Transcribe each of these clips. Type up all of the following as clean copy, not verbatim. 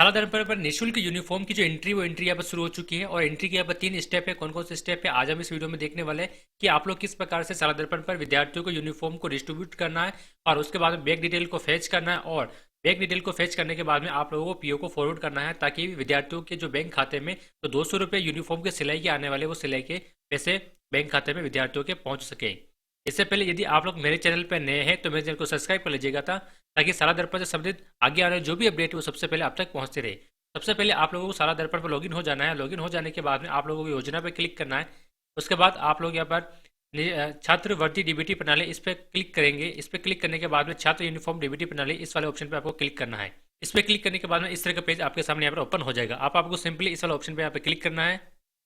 शाला दर्पण पर निःशुल्क यूनिफॉर्म की जो एंट्री वो एंट्री यहाँ पर शुरू हो चुकी है और एंट्री के यहाँ पर 3 स्टेप है। कौन कौन से स्टेप है आज हम इस वीडियो में देखने वाले हैं कि आप लोग किस प्रकार से शाला दर्पण पर विद्यार्थियों को यूनिफॉर्म को डिस्ट्रीब्यूट करना है और उसके बाद में बैंक डिटेल को फेच करना है और बैंक डिटेल को फेच करने के बाद में आप लोगों को पीओ को फॉरवर्ड करना है ताकि विद्यार्थियों के जो बैंक खाते में तो 200 रुपये यूनिफॉर्म के सिलाई के आने वाले वो सिलाई के पैसे बैंक खाते में विद्यार्थियों के पहुंच सके। इससे पहले यदि आप लोग मेरे चैनल पर नए हैं तो मेरे चैनल को सब्सक्राइब कर लीजिएगा था ताकि शाला दर्पण से संबंधित आगे आने जो भी अपडेट है वो सबसे पहले आप तक पहुंचते रहे। सबसे पहले आप लोगों को शाला दर्पण पर लॉगिन हो जाना है। लॉगिन हो जाने के बाद में आप लोगों को योजना पर क्लिक करना है। उसके बाद आप लोग यहाँ पर छात्रवृत्ति डीबीटी प्रणाली इस पर क्लिक करेंगे। इस पर क्लिक करने के बाद में छात्र यूनिफॉर्म डीबीटी प्रणाली इस वाले ऑप्शन पे आपको क्लिक करना है। इस पर क्लिक करने के बाद में इस तरह का पेज आपके सामने यहाँ पर ओपन हो जाएगा। आपको सिंपली इस वाले ऑप्शन पे यहाँ पे क्लिक करना है।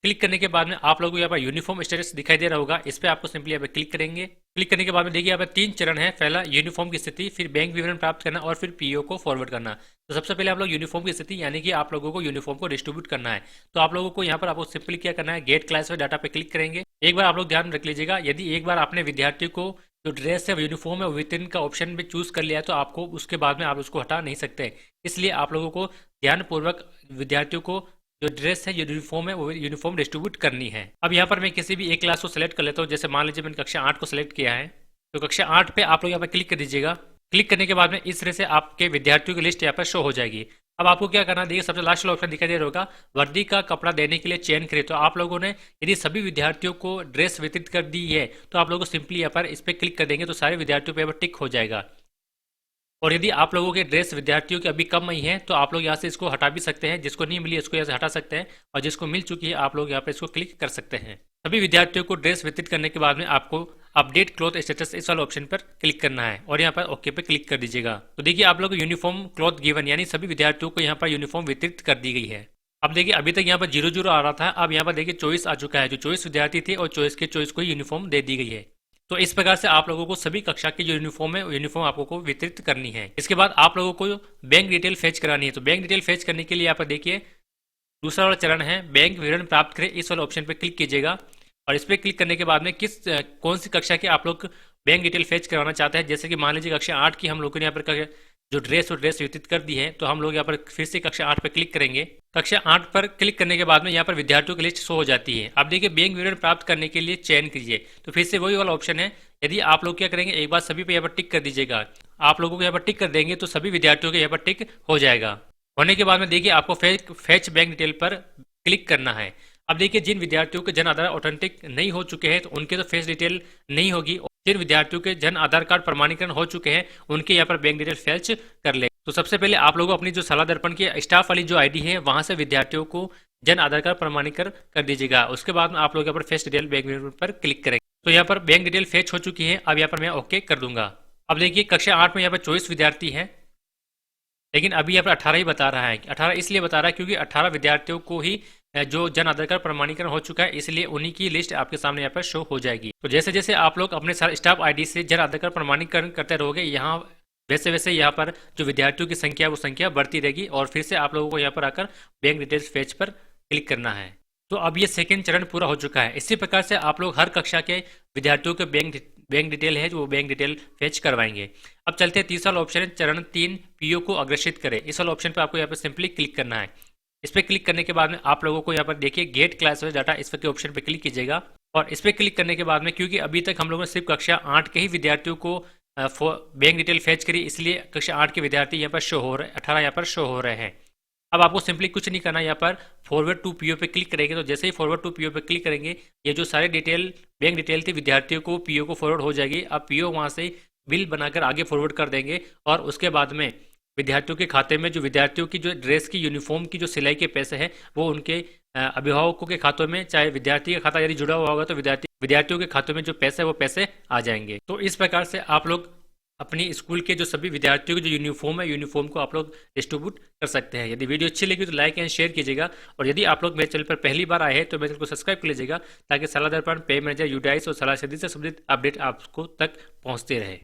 क्लिक करने के बाद में आप लोगों को यहाँ पर यूनिफॉर्म स्टेटस दिखाई दे रहा होगा। इस पर आपको सिंपली यहाँ पे क्लिक करेंगे। क्लिक करने के बाद में देखिए यहाँ पर 3 चरण है। पहला यूनिफॉर्म की स्थिति, फिर बैंक विवरण प्राप्त करना और फिर पीओ को फॉरवर्ड करना। तो सबसे पहले आप लोग यूनिफॉर्म की स्थिति यानी कि आप लोगों को यूनिफॉर्म को डिस्ट्रीब्यूट करना है। तो आप लोगों को यहाँ पर आपको सिंपली क्या करना है, गेट क्लासिफाइड डाटा पे क्लिक करेंगे। एक बार आप लोग ध्यान रख लीजिएगा, यदि एक बार आपने विद्यार्थी को जो ड्रेस है यूनिफॉर्म है विद इन का ऑप्शन पे चूज कर लिया है तो आपको उसके बाद में आप उसको हटा नहीं सकते। इसलिए आप लोगों को ध्यानपूर्वक विद्यार्थियों को जो ड्रेस है यूनिफॉर्म है वो यूनिफॉर्म डिस्ट्रीब्यूट करनी है। अब यहाँ पर मैं किसी भी एक क्लास को सिलेक्ट कर लेता हूँ। जैसे मान लीजिए मैंने कक्षा 8 को सिलेक्ट किया है तो कक्षा 8 पे आप लोग यहाँ पर क्लिक कर दीजिएगा। क्लिक करने के बाद में इस तरह से आपके विद्यार्थियों की लिस्ट यहाँ पर शो हो जाएगी। अब आपको क्या करना, देखिए सबसे लास्ट ऑप्शन दिखाई दे रहा होगा, वर्दी का कपड़ा देने के लिए चयन करें। तो आप लोगों ने यदि सभी विद्यार्थियों को ड्रेस वितरित कर दी है तो आप लोगों को सिंपली यहाँ पर इस पर क्लिक कर देंगे तो सारे विद्यार्थियों पर यहाँ पर टिक हो जाएगा। और यदि आप लोगों के ड्रेस विद्यार्थियों की अभी कम आई है तो आप लोग यहाँ से इसको हटा भी सकते हैं। जिसको नहीं मिली इसको यहाँ से हटा सकते हैं और जिसको मिल चुकी है आप लोग यहाँ पर इसको क्लिक कर सकते हैं। सभी विद्यार्थियों को ड्रेस वितरित करने के बाद में आपको अपडेट क्लॉथ स्टेटस इस वाले ऑप्शन पर क्लिक करना है और यहाँ पर ओके पे क्लिक कर दीजिएगा। तो देखिए आप लोग को यूनिफॉर्म क्लॉथ गिवन यानी सभी विद्यार्थियों को यहाँ पर यूनिफॉर्म वितरित कर दी गई है। अब देखिए अभी तक यहाँ पर 0 आ रहा था, अब यहाँ पर देखिए चॉइस आ चुका है। जो चॉइस विद्यार्थी थे और चॉइस को यूनिफॉर्म दे दी गई है। तो इस प्रकार से आप लोगों को सभी कक्षा की जो यूनिफॉर्म है यूनिफॉर्म आपको को वितरित करनी है। इसके बाद आप लोगों को बैंक डिटेल फेच करानी है। तो बैंक डिटेल फेच करने के लिए यहाँ पर देखिए दूसरा वाला चरण है बैंक विवरण प्राप्त करें, इस वाले ऑप्शन पर क्लिक कीजिएगा और इस पर क्लिक करने के बाद में कौन सी कक्षा के आप लोग बैंक डिटेल फेच करवाना चाहते हैं। जैसे कि मान लीजिए कक्षा 8 की हम लोगों ने यहाँ पर जो ड्रेस वितरित कर दी है तो हम लोग यहाँ पर फिर से कक्षा 8 पर क्लिक करेंगे। कक्षा 8 पर क्लिक करने के बाद में यहाँ पर विद्यार्थियों की लिस्ट शो हो जाती है। अब देखिए बैंक विवरण प्राप्त करने के लिए चयन कीजिए, तो फिर से वही वाला ऑप्शन है। यदि आप लोग क्या करेंगे, एक बार सभी पे यहाँ पर टिक कर दीजिएगा। आप लोगों को यहाँ पर टिक कर देंगे तो सभी विद्यार्थियों के यहाँ पर टिक हो जाएगा। होने के बाद में देखिए आपको फेच बैंक डिटेल पर क्लिक करना है। अब देखिए जिन विद्यार्थियों के जन आधार ऑथेंटिक नहीं हो चुके हैं तो उनके तो फेस डिटेल नहीं होगी। जिन विद्यार्थियों के जन आधार कार्ड प्रमाणीकरण हो चुके हैं उनके यहाँ पर बैंक डिटेल फेच कर ले। तो सबसे पहले आप लोगों अपनी जो शाला दर्पण की स्टाफ वाली जो आईडी है वहां से विद्यार्थियों को जन आधार कार्ड प्रमाणीकरण कर दीजिएगा। उसके बाद में आप लोग यहाँ पर फेस डिटेल बैंक डिटेल पर क्लिक करेंगे। तो यहाँ पर बैंक डिटेल फेच हो चुकी है। अब यहाँ पर मैं ओके कर दूंगा। अब देखिए कक्षा 8 में यहाँ पर 24 विद्यार्थी है लेकिन अभी यहाँ पर 18 ही बता रहा है। 18 इसलिए बता रहा है क्योंकि 18 विद्यार्थियों को ही जो जन आधार कार्ड प्रमाणीकरण हो चुका है, इसलिए उन्हीं की लिस्ट आपके सामने यहाँ पर शो हो जाएगी। तो जैसे जैसे आप लोग अपने सारे स्टाफ आईडी से जन आधार कार्ड प्रमाणीकरण करते रहोगे यहाँ वैसे वैसे यहाँ पर जो विद्यार्थियों की संख्या वो संख्या बढ़ती रहेगी और फिर से आप लोगों को यहाँ पर आकर बैंक डिटेल्स फेच पर क्लिक करना है। तो अब ये सेकेंड चरण पूरा हो चुका है। इसी प्रकार से आप लोग हर कक्षा के विद्यार्थियों के बैंक डिटेल है जो वो बैंक डिटेल फेच करवाएंगे। अब चलते हैं तीसरा ऑप्शन है चरण 3 पीओ को अग्रेषित करें। इस वाले ऑप्शन पर आपको यहाँ पर सिंपली क्लिक करना है। इस पर क्लिक करने के बाद में आप लोगों को यहाँ पर देखिए गेट क्लासिफाइड डाटा इस के ऑप्शन पर क्लिक कीजिएगा और इस पर क्लिक करने के बाद में क्योंकि अभी तक हम लोगों ने सिर्फ कक्षा 8 के ही विद्यार्थियों को बैंक डिटेल फेच करी, इसलिए कक्षा 8 के विद्यार्थी यहाँ पर शो हो रहे 18 यहाँ पर शो हो रहे हैं। अब आपको सिंपली कुछ नहीं करना, यहाँ पर फॉरवर्ड टू पीओ पे क्लिक करेंगे। तो जैसे ही फॉरवर्ड टू पीओ पे क्लिक करेंगे ये जो सारे डिटेल बैंक डिटेल थी विद्यार्थियों को पीओ को फॉरवर्ड हो जाएगी। अब पीओ वहाँ से बिल बनाकर आगे फॉरवर्ड कर देंगे और उसके बाद में विद्यार्थियों के खाते में जो विद्यार्थियों की जो ड्रेस की यूनिफॉर्म की जो सिलाई के पैसे हैं वो उनके अभिभावकों के खातों में, चाहे विद्यार्थी का खाता यदि जुड़ा हुआ होगा तो विद्यार्थियों के खातों में जो पैसे है वो पैसे आ जाएंगे। तो इस प्रकार से आप लोग अपनी स्कूल के जो सभी विद्यार्थियों की जो यूनिफॉर्म है यूनिफॉर्म को आप लोग डिस्ट्रीब्यूट कर सकते हैं। यदि वीडियो अच्छी लगी तो लाइक एंड शेयर कीजिएगा और यदि आप लोग मेरे चैनल पर पहली बार आए हैं तो मेरे चैनल को सब्सक्राइब कर लीजिएगा ताकि शाला दर्पण, पे मैनेजर, यूडाइस और शाला सिद्धि से संबंधित अपडेट आपको तक पहुंचते रहे।